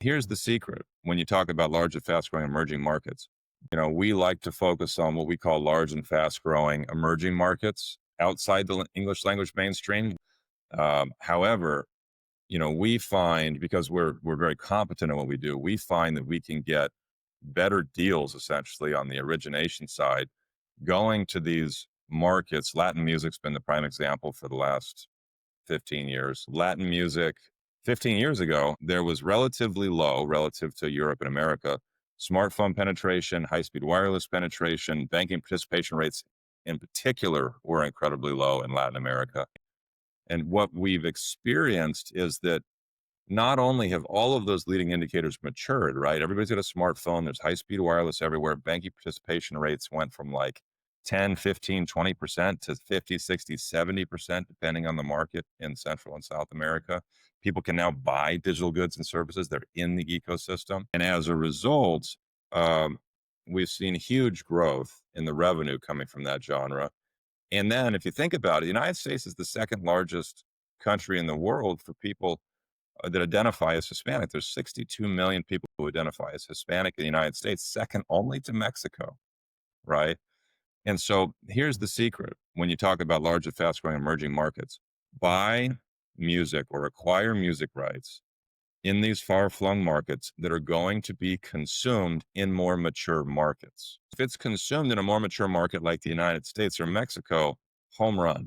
Here's the secret. When you talk about large and fast growing emerging markets, we like to focus on what we call large and fast growing emerging markets outside the English language mainstream. However, we find, because we're very competent at what we do, we find that we can get better deals essentially on the origination side going to these markets. Latin music's been the prime example for the last 15 years. Latin music, 15 years ago, there was relatively low relative to Europe and America. Smartphone penetration, high-speed wireless penetration, banking participation rates in particular were incredibly low in Latin America. And what we've experienced is that not only have all of those leading indicators matured, right? Everybody's got a smartphone. There's high-speed wireless everywhere. Banking participation rates went from like 10, 15, 20% to 50, 60, 70%, depending on the market in Central and South America. People can now buy digital goods and services. They're in the ecosystem. And as a result, we've seen huge growth in the revenue coming from that genre. And then if you think about it, the United States is the second largest country in the world for people that identify as Hispanic. There's 62 million people who identify as Hispanic in the United States, second only to Mexico, right? And so here's the secret. When you talk about large and fast growing emerging markets, buy music or acquire music rights in these far-flung markets that are going to be consumed in more mature markets. If it's consumed in a more mature market like the United States or Mexico, home run.